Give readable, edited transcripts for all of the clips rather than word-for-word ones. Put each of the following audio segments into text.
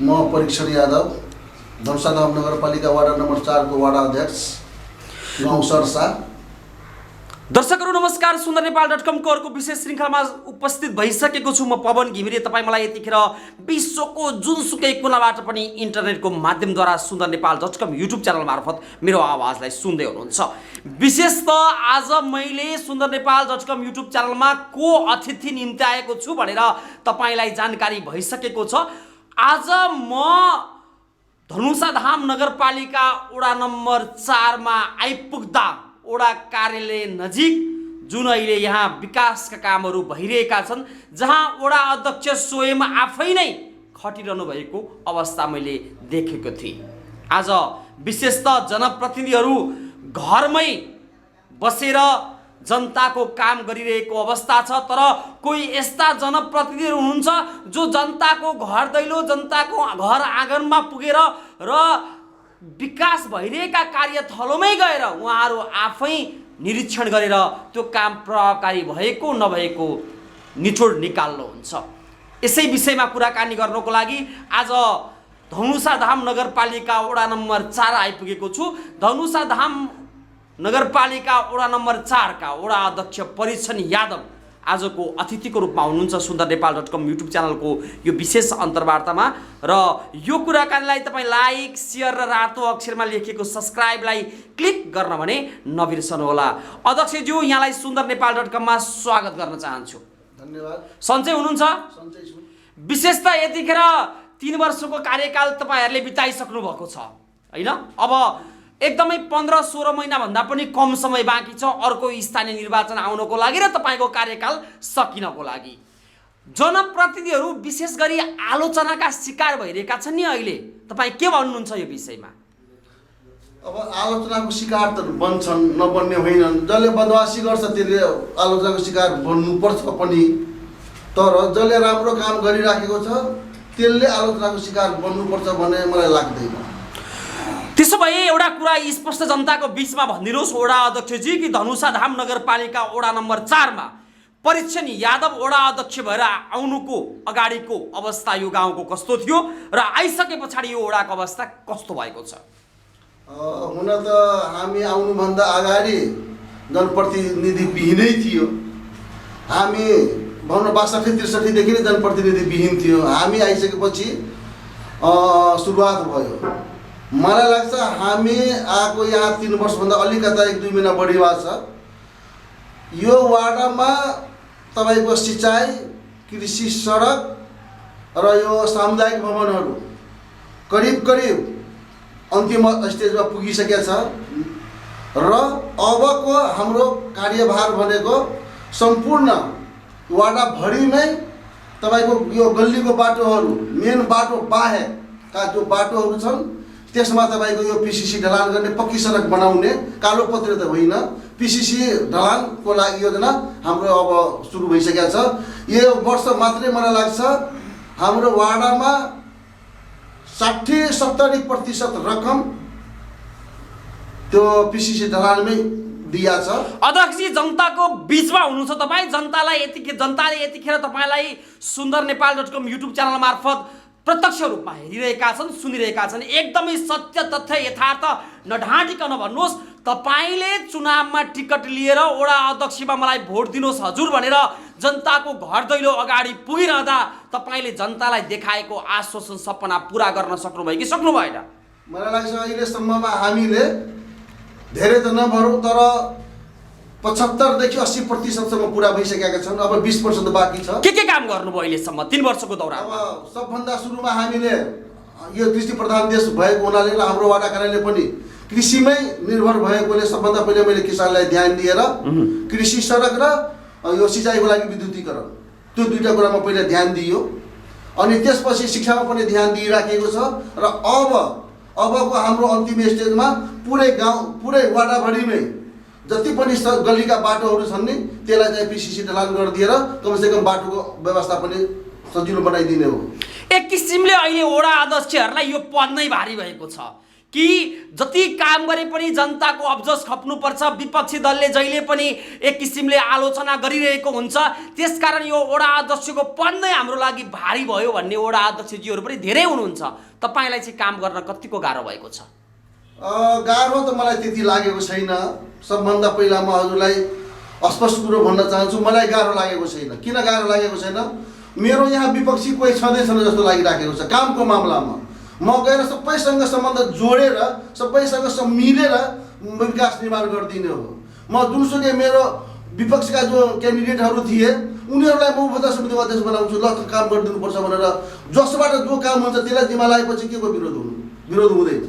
म परीक्षण यादव धनुषाधाम नगरपालिका वार्ड नम्बर 4 को वार्ड अध्यक्ष गाउँ सर्सा। दर्शकहरू नमस्कार, सुन्दरनेपाल.com को अर्को विशेष श्रृङ्खलामा उपस्थित भइसकेको छु। म पवन घिमिरे। तपाईँ मलाई यतिखेर विश्वको जुनसुकै कुनाबाट पनि इन्टरनेटको माध्यमद्वारा सुन्दरनेपाल.com युट्युब च्यानल मार्फत मेरो आवाजलाई सुन्दै हुनुहुन्छ। विशेष त आज मैले सुन्दरनेपाल.com युट्युब च्यानलमा को अतिथि निम्ति आएको छु भनेर तपाईँलाई जानकारी भइसकेको छ। आज म धनुषाधाम नगरपालिका वडा नम्बर 4 मा आइपुग्दा वडा कार्यालय नजिक जुन अहिले यहाँ विकासका कामहरू भइरहेका छन्, जहाँ वडा अध्यक्ष स्वयं आफै नै खटिरहनु भएको अवस्था मैले देखेको थिएँ। आज विशेषतः जनप्रतिनिधिहरू घरमै बसेर जनताको काम गरिरहेको अवस्था छ। तर कोही यस्ता जनप्रतिनिधिहरू हुनुहुन्छ जो जनताको घर दैलो, जनताको घर आँगनमा पुगेर र विकास भइरहेका कार्यथलोमै गएर उहाँहरू आफै निरीक्षण गरेर त्यो काम प्रभावकारी भएको नभएको निचोड निकाल्नुहुन्छ। यसै विषयमा कुराकानी गर्नको लागि आज धनुषाधाम नगरपालिका वडा नम्बर 4 आइपुगेको छु। धनुषाधाम नगरपालिका वडा नम्बर 4 का वडा अध्यक्ष परीक्षण यादव आजको अतिथिको रूपमा हुनुहुन्छ सुन्दरनेपाल.com युट्युब च्यानलको यो विशेष अन्तर्वार्तामा। र यो कुराकानीलाई तपाईँ लाइक, सेयर र रातो अक्षरमा लेखिएको सब्सक्राइबलाई क्लिक गर्न भने नबिर्सनुहोला। अध्यक्षज्यू, यहाँलाई सुन्दरनेपाल.com मा स्वागत गर्न चाहन्छु। धन्यवाद। सन्चै हुनुहुन्छ? सन्चै छु। विशेष त यतिखेर 3 वर्षको कार्यकाल तपाईँहरूले बिताइसक्नु भएको छ हैन? अब एकदमै 15-16 महिना भन्दा पनि कम समय बाँकी छ अर्को स्थानीय निर्वाचन आउनको लागि र तपाईँको कार्यकाल सकिनको लागि। जनप्रतिनिधिहरू विशेष गरी आलोचनाका शिकार भइरहेका छन् नि अहिले, तपाईँ के भन्नुहुन्छ यो विषयमा? अब आलोचनाको शिकार त बन्छन्, नबन्ने होइनन्। जसले बदमासी गर्छ त्यसले आलोचनाको शिकार बन्नुपर्छ पनि। तर जसले राम्रो काम गरिराखेको छ त्यसले आलोचनाको शिकार बन्नुपर्छ भन्ने मलाई लाग्दैन। त्यसो भए एउटा कुरा स्पष्ट जनताको बीचमा भनिदिनुहोस् वडा अध्यक्षजी कि धनुषाधाम नगरपालिका वडा नम्बर 4 मा परीक्षण यादव वडा अध्यक्ष भएर आउनुको अगाडिको अवस्था यो गाउँको कस्तो थियो र आइसके पछाडि यो वडाको अवस्था कस्तो भएको छ? हुन त हामी आउनुभन्दा अगाडि जनप्रतिनिधि विहीनै थियो। हामी भन्न 62-63 देखि नै जनप्रतिनिधि विहीन थियो। हामी आइसकेपछि सुरुवात भयो। मलाई लाग्छ हामी आएको यहाँ 3 वर्षभन्दा अलिकता 1-2 महिना बढी भएको छ। यो वार्डमा तपाईँको सिँचाइ, कृषि, सडक र यो सामुदायिक भवनहरू करिब अन्तिम स्टेजमा पुगिसकेको छ। र अबको हाम्रो कार्यभार भनेको सम्पूर्ण वार्डभरिमै तपाईँको यो गल्लीको बाटोहरू, मेन बाटो बाहेकका जो बाटोहरू छन् त्यसमा तपाईँको यो पिसिसी ढलान गर्ने, पक्की सडक बनाउने, कालो पत्र त होइन, पिसिसी ढलानको लागि योजना हाम्रो अब सुरु भइसकेको छ। यो वर्ष मात्रै मलाई लाग्छ हाम्रो वार्डमा 60-70% रकम त्यो पिसिसी ढलानमै दिया छ। अध्यक्षजी, जनताको बीचमा हुनुहुन्छ तपाईँ। जनताले यतिखेर तपाईँलाई सुन्दरनेपाल.com युट्युब च्यानल मार्फत प्रत्यक्ष रूपमा हेरिरहेका छन्, सुनिरहेका छन्। एकदमै सत्य, तथ्य, यथार्थ नढाँटिकन भन्नुहोस्, तपाईँले चुनावमा टिकट लिएर वडा अध्यक्षमा मलाई भोट दिनुहोस् हजुर भनेर जनताको घर दैलो अगाडि पुगिरहँदा तपाईँले जनतालाई देखाएको आश्वासन सपना पुरा गर्न सक्नुभयो कि सक्नु भएन? मलाई लाग्छ अहिलेसम्ममा हामीले धेरै त नभरौँ तर 75 देखि 80% पुरा भइसकेका छन्। अब 20% बाँकी छ। के काम गर्नुभयो अहिलेसम्म 3 वर्षको दौरानमा? अब सबभन्दा सुरुमा हामीले यो कृषि प्रधान देश भएको हुनाले र हाम्रो वार्ड कार्यालय पनि कृषिमै निर्भर भएकोले सबभन्दा पहिले मैले किसानलाई ध्यान दिएर कृषि, सडक र यो सिँचाइको लागि विद्युतीकरण, त्यो दुईटा कुरामा पहिला ध्यान दियो। अनि त्यसपछि शिक्षामा पनि ध्यान दिइराखेको छ। र अबको हाम्रो अन्तिम स्टेजमा पुरै गाउँ, पुरै वार्डभरिमै जति पनि गल्लीका बाटोहरू छन् नि त्यसलाई चाहिँ पिसिसी ढलान गरिदिएर कमसेकम बाटोको व्यवस्था पनि सजिलो बनाइदिने हो। एक किसिमले अहिले वडा अध्यक्षहरूलाई यो पद नै भारी भएको छ। कि जति काम गरे पनि जनताको अब्जस खप्नुपर्छ, विपक्षी दलले जहिले पनि एक किसिमले आलोचना गरिरहेको हुन्छ, त्यसकारण यो वडा अध्यक्षको पद नै हाम्रो लागि भारी भयो भन्ने वडा अध्यक्षजीहरू पनि धेरै हुनुहुन्छ। तपाईँलाई चाहिँ काम गर्न कतिको गाह्रो भएको छ? गाह्रो त मलाई त्यति लागेको छैन। सबभन्दा पहिला म हजुरलाई स्पष्ट कुरो भन्न चाहन्छु, मलाई गाह्रो लागेको छैन। किन गाह्रो लागेको छैन? मेरो यहाँ विपक्षी कोही छँदैछन् जस्तो लागिराखेको छ। कामको मामलामा म गएर सबैसँग सम्बन्ध जोडेर, सबैसँग मिलेर विकास निर्माण गरिदिने हो। म जुनसुकै मेरो विपक्षका जो क्यान्डिडेटहरू थिए उनीहरूलाई म उपभोक्ता समितिको अध्यक्ष बनाउँछु, ल काम गरिदिनुपर्छ भनेर जसबाट जो काम हुन्छ त्यसलाई जिम्मा लागेपछि के को विरोध हुँदैन।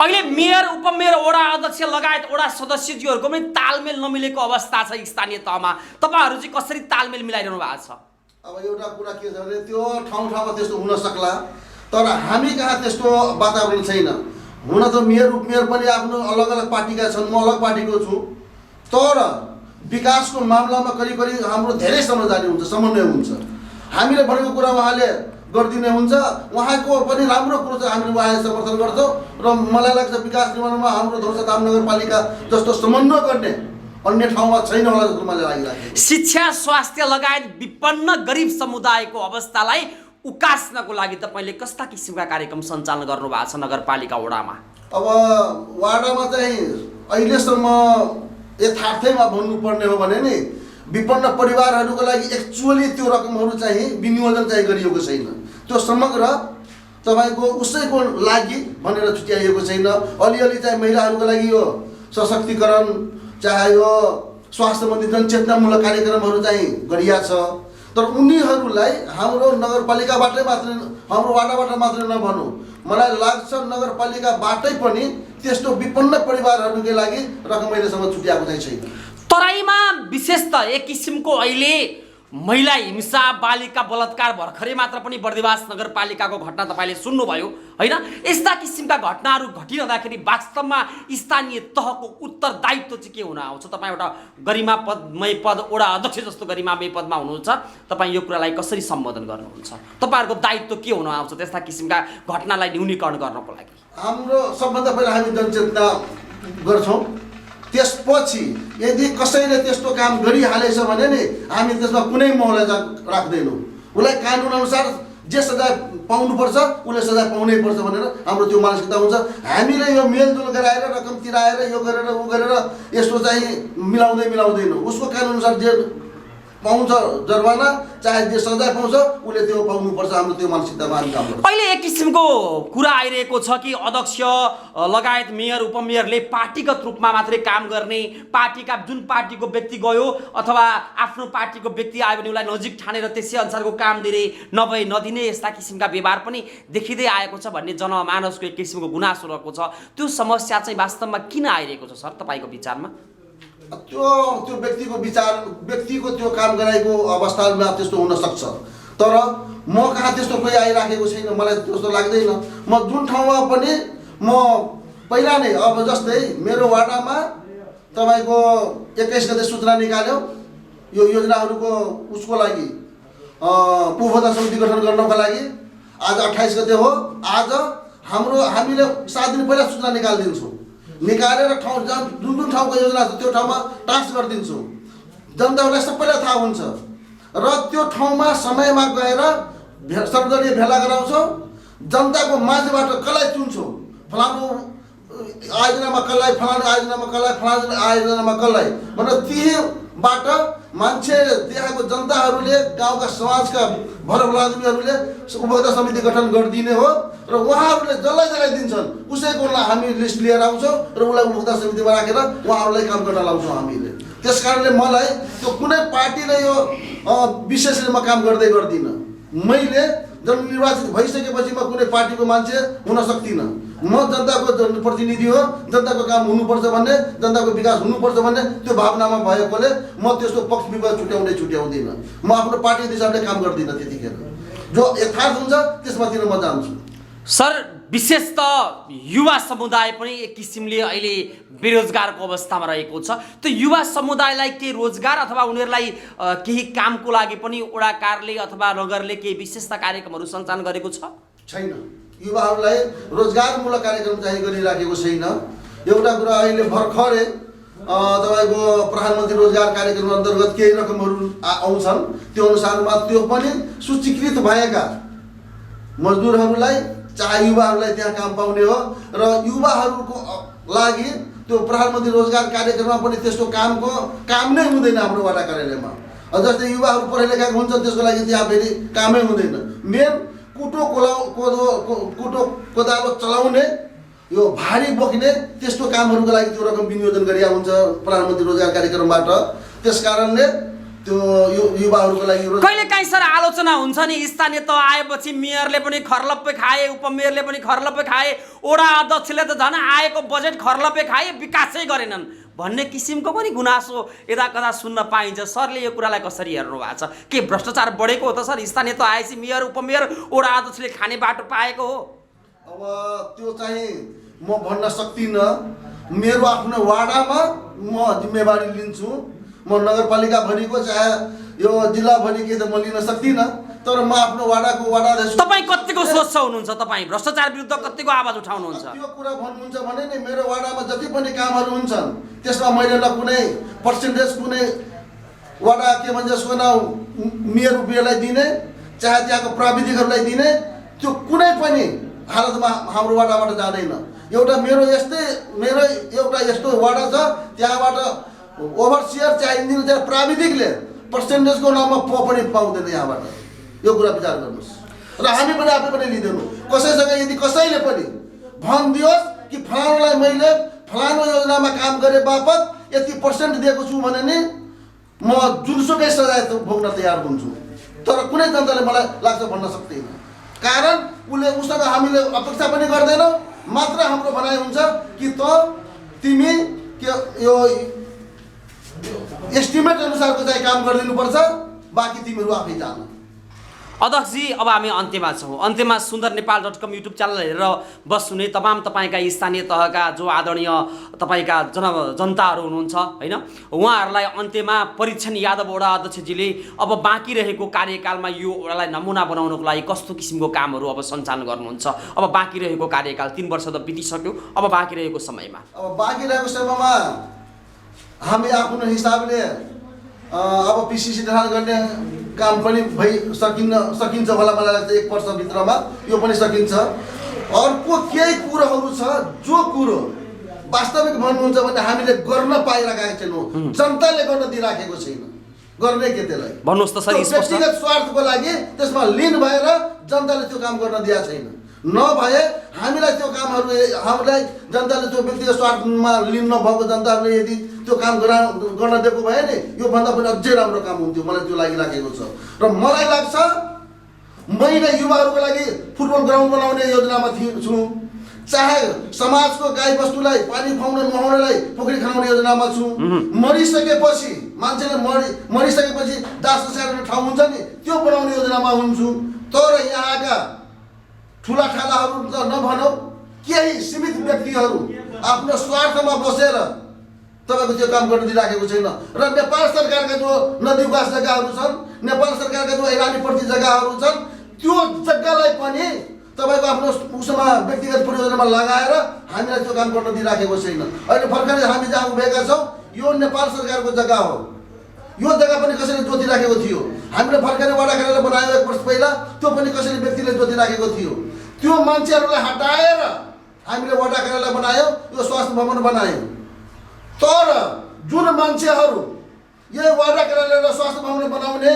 अहिले मेयर, उपमेयर, वडा अध्यक्ष लगायत वडा सदस्यजीहरूको पनि तालमेल नमिलेको अवस्था छ स्थानीय तहमा। तपाईँहरू चाहिँ कसरी तालमेल मिलाइरहनु भएको छ? अब एउटा कुरा के छ भने त्यो ठाउँमा त्यस्तो हुन सक्ला, तर हामी कहाँ त्यस्तो वातावरण छैन। हुन त मेयर उपमेयर पनि आफ्नो अलग अलग पार्टीका छन्, म अलग पार्टीको छु, तर विकासको मामलामा करिब करिब हाम्रो धेरै समझदारी हुन्छ, समन्वय हुन्छ। हामीले भनेको कुरा उहाँले गरिदिने हुन्छ। उहाँको पनि राम्रो कुरो छ, हामीले उहाँलाई समर्थन गर्छौँ र मलाई लाग्छ विकास निर्माणमा हाम्रो धनुषाधाम नगरपालिका जस्तो समन्वय गर्ने अन्य ठाउँमा छैन होला जस्तो मलाई लागिरहेको छ। शिक्षा, स्वास्थ्य लगायत विपन्न गरिब समुदायको अवस्थालाई उकास्नको लागि तपाईँले कस्ता किसिमका कार्यक्रम सञ्चालन गर्नुभएको छ नगरपालिका वडामा? अब वाडामा चाहिँ अहिलेसम्म यथार्थैमा भन्नुपर्ने हो भने नि विपन्न परिवारहरूको लागि एक्चुअली त्यो रकमहरू चाहिँ विनियोजन चाहिँ गरिएको छैन। त्यो समग्र तपाईँको उसैको लागि भनेर छुट्याइएको छैन। अलिअलि चाहिँ महिलाहरूको लागि यो सशक्तिकरण, चाहे यो स्वास्थ्य सम्बन्धी जनचेतनामूलक कार्यक्रमहरू चाहिँ गरिया छ, तर उनीहरूलाई हाम्रो नगरपालिकाबाटै मात्रै, हाम्रो वाडाबाट मात्रै नभनौँ, मलाई लाग्छ नगरपालिकाबाटै पनि त्यस्तो विपन्न परिवारहरूकै लागि रकम अहिलेसम्म छुट्याएको चाहिँ छैन। तराईमा विशेष त एक किसिमको अहिले महिला हिंसा, बालिका बलात्कार भर्खरै मात्र पनि बर्दिवास नगरपालिकाको घटना तपाईँले सुन्नुभयो होइन? यस्ता किसिमका घटनाहरू घटिरहँदाखेरि वास्तवमा स्थानीय तहको उत्तरदायित्व चाहिँ के हुन आउँछ? तपाईँ एउटा गरिमामय पद, वडा अध्यक्ष जस्तो गरिमामय पदमा हुनुहुन्छ, तपाईँ यो कुरालाई कसरी सम्बोधन गर्नुहुन्छ? तपाईँहरूको दायित्व के हुन आउँछ त्यस्ता किसिमका घटनालाई न्यूनीकरण गर्नको लागि? हाम्रो सबभन्दा पहिला हामी जनचेतना गर्छौँ, त्यसपछि यदि कसैले त्यस्तो काम गरिहालेछ भने नि हामी त्यसमा कुनै मोहलाई राख्दैनौँ। उसलाई कानुन अनुसार जे सजाय पाउनुपर्छ उसले सजाय पाउनै पर्छ भनेर हाम्रो त्यो मानसिकता हुन्छ। हामीले यो मेलजुल गराएर रकम तिराएर यो गरेर ऊ गरेर यस्तो चाहिँ मिलाउँदैनौँ। उसको कानुन अनुसार जे पाउँछ जरिवाना, चाहे जे सजाय पाउँछ उसले त्यो पाउनुपर्छ। हाम्रो त्यो मानसिकतामा हामी काम गर्छौँ। अहिले एक किसिमको कुरा आइरहेको छ कि अध्यक्ष लगायत मेयर, उपमेयरले पार्टीगत रूपमा मात्रै काम गर्ने, पार्टीका जुन पार्टीको व्यक्ति गयो अथवा आफ्नो पार्टीको व्यक्ति आयो भने उसलाई नजिक ठानेर त्यसै अनुसारको काम दिने, नभए नदिने, यस्ता किसिमका व्यवहार पनि देखिँदै आएको छ भन्ने जनमानसको एक किसिमको गुनासो रहेको छ। त्यो समस्या चाहिँ वास्तवमा किन आइरहेको छ सर तपाईँको विचारमा? त्यो व्यक्तिको विचार, व्यक्तिको त्यो काम गराएको अवस्थामा त्यस्तो हुन सक्छ, तर म कहाँ त्यस्तो कोही आइराखेको छैन, मलाई त्यस्तो लाग्दैन। म जुन ठाउँमा पनि म पहिला नै, अब जस्तै मेरो वाडामा तपाईँको 21 गते सूचना निकाल्यो यो योजनाहरूको उसको लागि, उपभोक्ता समिति गठन गर्नको लागि। आज 28 गते हो। आज हामीले 7 दिन पहिला सूचना निकालिदिन्छौँ, निकालेर ठाउँ जुन ठाउँको योजना छ त्यो ठाउँमा टास्क गरिदिन्छौँ। जनताहरूलाई सबैलाई थाहा हुन्छ र त्यो ठाउँमा समयमा गएर सर्वदलीय भेला गराउँछौँ। जनताको माझबाट कसलाई चुन्छौँ, फलानु आयोजनामा कसलाई, फलानु आयोजनामा कसलाई, फलानु आयोजनामा कसलाई भनेर तीबाट मान्छे त्यहाँको जनताहरूले, गाउँका समाजका भरभलादमीहरूले उपभोक्ता समिति गठन गरिदिने हो र उहाँहरूले जसलाई दिन्छन् उसैकोलाई हामी लिस्ट लिएर आउँछौँ र उसलाई उपभोक्ता समितिमा राखेर उहाँहरूलाई काम गर्न लाउँछौँ हामीले। त्यस कारणले मलाई त्यो कुनै पार्टीले यो विशेषले म काम गर्दिनँ। मैले जननिर्वाचित भइसकेपछि म कुनै पार्टीको मान्छे हुन सक्दिनँ। म जनताको जनप्रतिनिधि हो, जनताको काम हुनुपर्छ भन्ने, जनताको विकास हुनुपर्छ भन्ने त्यो भावनामा भएकोले म त्यस्तो पक्ष विपक्ष छुट्याउँदिनँ। म आफ्नो पार्टी हिसाबले काम गर्दिनँ। त्यतिखेर जो यथार्थ हुन्छ त्यसमाथि म जान्छु। सर, विशेष त युवा समुदाय पनि एक किसिमले अहिले बेरोजगारको अवस्थामा रहेको छ। त्यो युवा समुदायलाई के रोजगार अथवा उनीहरूलाई केही कामको लागि पनि वडा कार्यालय अथवा नगरले केही विशेषता कार्यक्रमहरू सञ्चालन गरेको छ? छैन। युवाहरूलाई रोजगारमूलक कार्यक्रम चाहिँ गरिराखेको छैन। एउटा कुरा अहिले भर्खरै तपाईँको प्रधानमन्त्री रोजगार कार्यक्रम अन्तर्गत केही रकमहरू आउँछन्, त्यो अनुसारमा त्यो पनि सूचीकृत भएका मजदुरहरूलाई चाहे युवाहरूलाई त्यहाँ काम पाउने हो र युवाहरूको लागि त्यो प्रधानमन्त्री रोजगार कार्यक्रममा पनि त्यस्तो काम नै हुँदैन हाम्रो वडा कार्यालयमा। जस्तै युवाहरू पढे लेखेका हुन्छन् त्यसको लागि त्यहाँ फेरि कामै हुँदैन। मेन कुटो कोदालो चलाउने यो भारी बोक्ने त्यस्तो कामहरूको लागि त्यो रकम विनियोजन गरिया हुन्छ प्रधानमन्त्री रोजगार कार्यक्रमबाट। त्यस कारणले त्यो युवाहरूको लागि कहिले काहीँ सर आलोचना हुन्छ नि, स्थानीय तह आएपछि मेयरले पनि खर्लप्पे खाए, उपमेयरले पनि खर्लप्पे खाए, वडा अध्यक्षले त झन् आएको बजेट खर्लप्पे खाए, विकासै गरेनन् भन्ने किसिमको पनि गुनासो यता कता सुन्न पाइन्छ। सरले यो कुरालाई कसरी हेर्नु भएको छ? के भ्रष्टाचार बढेको हो त सर? स्थानीय तह आएपछि मेयर उपमेयर वडा अध्यक्षले खाने बाटो पाएको हो? अब त्यो चाहिँ म भन्न सक्दिनँ। मेरो आफ्नो वाडामा म जिम्मेवारी लिन्छु। म नगरपालिकाभरिको चाहे यो जिल्लाभरि के त म लिन सक्दिनँ, तर म आफ्नो वाडाको वडाध्यक्ष। तपाईँ कतिको स्वच्छ हुनुहुन्छ? तपाईँ भ्रष्टाचार विरुद्ध कतिको आवाज उठाउनुहुन्छ? त्यो कुरा भन्नुहुन्छ भने नि मेरो वाडामा जति पनि कामहरू हुन्छन् त्यसमा मैले न कुनै पर्सेन्टेज कुनै वडा के भन्छ यसको नाम मेयर रुपियाँलाई दिने चाहे त्यहाँको प्राविधिकहरूलाई दिने त्यो कुनै पनि हालतमा हाम्रो वाडाबाट जाँदैन। एउटा मेरो एउटा यस्तो वाडा छ त्यहाँबाट ओभरसियर चाहे इन्जिनियर चाहे प्राविधिकले पर्सेन्टेजको नाममा पनि पाउँदैन यहाँबाट। यो कुरा विचार गर्नुहोस् र हामी पनि आफै पनि लिँदैनौँ। कसैसँग यदि कसैले पनि भनिदियोस् कि फलानुलाई मैले फलानु योजनामा काम गरे बापत यति पर्सेन्ट दिएको छु भने नि म जुनसुकै सजाय भोग्न तयार हुन्छु, तर कुनै जनताले मलाई लाग्छ भन्न सक्दैन। कारण उसँग हामीले अपेक्षा पनि गर्दैनौँ, मात्र हाम्रो भनाइ हुन्छ कि त तिमी के यो एस्टिमेट अनुसारको चाहिँ काम गरिदिनुपर्छ, बाँकी तिमीहरू आफै जान। अध्यक्षजी, अब हामी अन्त्यमा छौँ। अन्त्यमा sundarnepal.com युट्युब च्यानल हेरेर बस्नुहुने तमाम तपाईँका स्थानीय तहका जो आदरणीय तपाईँका जनताहरू हुनुहुन्छ होइन, उहाँहरूलाई अन्त्यमा परीक्षण यादव वडा अध्यक्षजीले अब बाँकी रहेको कार्यकालमा यो वडालाई नमुना बनाउनको लागि कस्तो किसिमको कामहरू अब सञ्चालन गर्नुहुन्छ? अब बाँकी रहेको कार्यकाल 3 वर्ष त बितिसक्यो, अब बाँकी रहेको समयमा हामी आफ्नो हिसाबले अब पिसिसी निर्माण गर्ने काम पनि सकिन्छ होला। मलाई लाग्छ 1 वर्षभित्रमा यो पनि सकिन्छ। अर्को केही कुरोहरू छ जो कुरो वास्तविक भन्नुहुन्छ भने हामीले गर्न पाइरहेका छैनौँ, जनताले गर्न दिइराखेको छैन। गर्ने के त्यसलाई भन्नुहोस् त सर? व्यक्तिगत स्वार्थको लागि त्यसमा लिन भएर जनताले त्यो काम गर्न दिएको छैन। नभए हामीलाई त्यो कामहरू हामीलाई जनताले त्यो व्यक्तिगत स्वार्थमा लिन नभएको जनताहरूले यदि त्यो काम गर्न दिएको भए नि योभन्दा पनि अझै राम्रो काम हुन्थ्यो। मलाई त्यो लागिराखेको छ र मलाई लाग्छ मैले युवाहरूको लागि फुटबल ग्राउन्ड बनाउने योजनामा छु, चाहे समाजको गाई बस्तुलाई पानी खुवाउन नुहाउनलाई पोखरी खनाउने योजनामा छु। मरिसकेपछि मान्छेले मरिसकेपछि दाह संस्कार गर्ने ठाउँ हुन्छ नि त्यो बनाउने योजनामा हुन्छु। तर यहाँका ठुला ठालाहरू त नभनौँ, केही सीमित व्यक्तिहरू आफ्नो स्वार्थमा बसेर तपाईँको त्यो काम गर्न दिइराखेको छैन। र नेपाल सरकारका जो नदी विकास जग्गाहरू छन्, नेपाल सरकारका जो एलानीप्रति जग्गाहरू छन्, त्यो जग्गालाई पनि तपाईँको आफ्नो उसमा व्यक्तिगत परियोजनामा लगाएर हामीलाई त्यो काम गर्न दिइराखेको छैन। अहिले भर्खरै हामी जहाँ उभिएका छौँ यो नेपाल सरकारको जग्गा हो। यो जग्गा पनि कसैले जोतिराखेको थियो। हामीले भर्खरै वडा कार्यालय बनायो 1 वर्ष पहिला, त्यो पनि कसैले व्यक्तिले जोतिराखेको थियो। त्यो मान्छेहरूलाई हटाएर हामीले वडा कार्यालय बनायो, यो स्वास्थ्य भवन बनायो। तर जुन मान्छेहरू यो वडा कार्यालय र स्वास्थ्य भवन बनाउने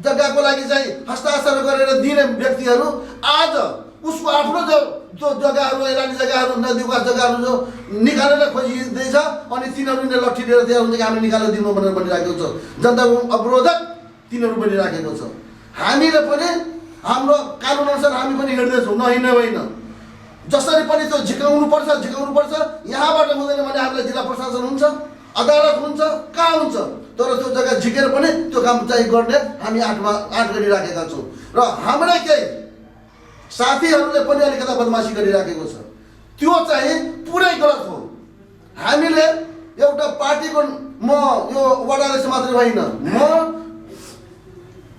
जग्गाको लागि चाहिँ हस्ताक्षर गरेर दिने व्यक्तिहरू आज उसको आफ्नो जो जग्गाहरू एलानी जग्गाहरू नदी विकास जग्गाहरू जो निकालेर खोजिँदैछ अनि तिनीहरूले लट्ठी लिएर त्यहाँ हुन्छ कि हामीले निकालेर दिनु भनेर भनिराखेको छ। जनताको अवरोधक तिनीहरू बनिराखेको छ। हामीले पनि हाम्रो कानुन अनुसार हामी पनि हिँड्दैछौँ, नहिँड्ने होइन। जसरी पनि त्यो झिकाउनु पर्छ। यहाँबाट हुँदैन भने हामीलाई जिल्ला प्रशासन हुन्छ, अदालत हुन्छ, कहाँ हुन्छ, तर त्यो जग्गा झिकेर पनि त्यो काम चाहिँ गर्ने हामी आँट गरिराखेका छौँ। र हाम्रै केही साथीहरूले पनि अलिकता बदमासी गरिराखेको छ, त्यो चाहिँ पुरै गलत हो। हामीले एउटा पार्टीको म यो वडा अध्यक्ष मात्रै होइन, म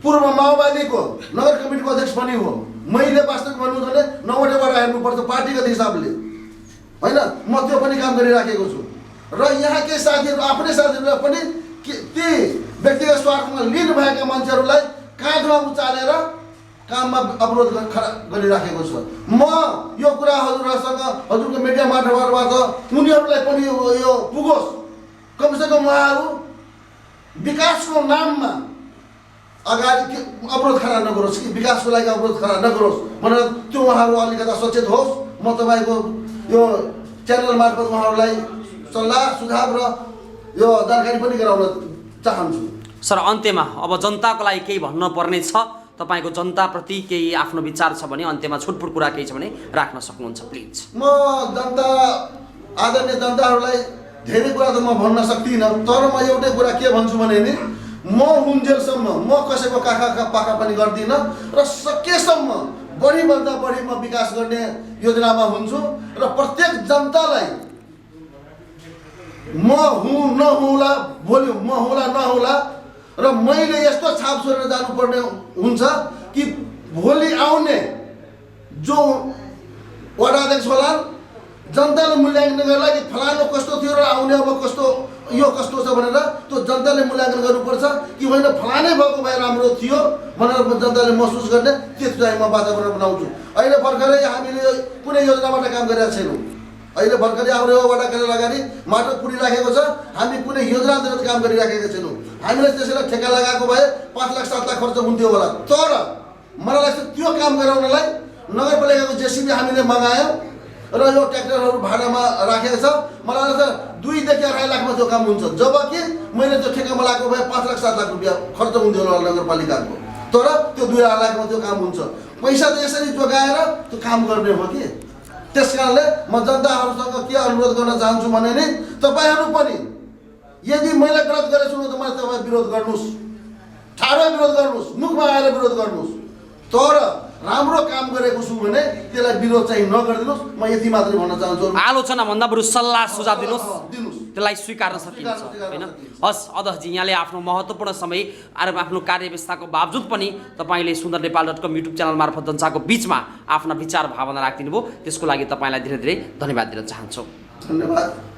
पूर्व माओवादीको नगर कमिटीको अध्यक्ष पनि हो। मैले वास्तविक भन्नु भने हेर्नुपर्छ पार्टीगत हिसाबले, होइन? म त्यो पनि काम गरिराखेको छु र यहाँकै साथीहरू आफ्नै साथीहरूलाई पनि ती व्यक्तिगत स्वार्थमा लिनुभएका मान्छेहरूलाई काँधमा उचालेर काममा अवरोध गरिराखेको छु। म यो कुरा हजुरहरूसँग हजुरको मिडिया माध्यमबाट उनीहरूलाई पनि यो पुगोस्, कमसेकम उहाँहरू विकासको नाममा अगाडि अवरोध खडा नगरोस् कि विकासको लागि अवरोध खडा नगरोस् भनेर त्यो उहाँहरू अलिकता सचेत होस्। म तपाईँको यो च्यानल मार्फत उहाँहरूलाई सल्लाह सुझाव र यो जानकारी पनि गराउन चाहन्छु। सर, अन्त्यमा अब जनताको लागि केही भन्नुपर्ने छ, तपाईँको जनताप्रति केही आफ्नो विचार छ भने अन्त्यमा छुटपुट कुरा केही छ भने राख्न सक्नुहुन्छ प्लिज। म जनता आदरणीय जनताहरूलाई धेरै कुरा त म भन्न सक्दिनँ, तर म एउटै कुरा के भन्छु भने नि म हुन्जेलसम्म म कसैको पाखा पनि गर्दिनँ र सकेसम्म बढीभन्दा बढी म विकास गर्ने योजनामा हुन्छु र प्रत्येक जनतालाई म नहुँला भोलि म होला नहुँला र मैले यस्तो छाप छोडेर जानुपर्ने हुन्छ कि भोलि आउने जो वडा अध्यक्ष होला जनताले मूल्याङ्कन गर्ला कि फलानु कस्तो थियो र आउने अब कस्तो यो कस्तो छ भनेर त्यो जनताले मूल्याङ्कन गर्नुपर्छ कि होइन फलानै भएको भए राम्रो थियो भनेर जनताले महसुस गर्ने त्यस चाहिँ म वातावरण बनाउँछु। अहिले भर्खरै हामीले कुनै योजनाबाट काम गरिरहेको छैनौँ। अहिले भर्खरै हाम्रो वडा कार्यालय अगाडि माटो पुरिराखेको छ, हामी कुनै योजना अन्तर्गत काम गरिराखेका छैनौँ। हामीले त्यसैलाई ठेक्का लगाएको भए 5 लाख 7 लाख खर्च हुन्थ्यो होला, तर मलाई लाग्छ त्यो काम गराउनलाई नगरपालिकाको जेसिबी हामीले मगायौँ र यो ट्र्याक्टरहरू भाडामा राखेको छ। मलाई लाग्छ 2 देखि 2.5 लाखमा त्यो काम हुन्छ, जबकि मैले त्यो ठेक्कामा लगाएको भए 5 लाख 7 लाख रुपियाँ खर्च हुन्थ्यो होला नगरपालिकाको, तर त्यो 2.5 लाखमा त्यो काम हुन्छ। पैसा त यसरी जोगाएर त्यो काम गर्ने हो कि। त्यस कारणले म जनताहरूसँग के अनुरोध गर्न चाहन्छु भने नि तपाईँहरू पनि यदि मैले गलत गरेछु भने त मलाई तपाईँ विरोध गर्नुहोस्, ठाडो विरोध गर्नुहोस्, मुखमा आएर विरोध गर्नुहोस्, तर राम्रो काम गरेको छु भने त्यसलाई विरोध चाहिँ नगरिदिनुहोस्। म यति मात्रै भन्न चाहन्छु। आलोचना भन्दा बरु सल्लाह सुझाव दिनुहोस्, दिनुहोस्, त्यसलाई स्वीकार्न सकिन्छ, होइन? हस् अध्यक्षजी, यहाँले आफ्नो महत्त्वपूर्ण समय आफ्नो कार्यव्यस्तताको बावजुद पनि तपाईँले सुन्दरनेपाल.com युट्युब च्यानल मार्फत जनताको बिचमा आफ्ना विचार भावना राखिदिनु भयो, त्यसको लागि तपाईँलाई धेरै धेरै धन्यवाद दिन चाहन्छु। धन्यवाद।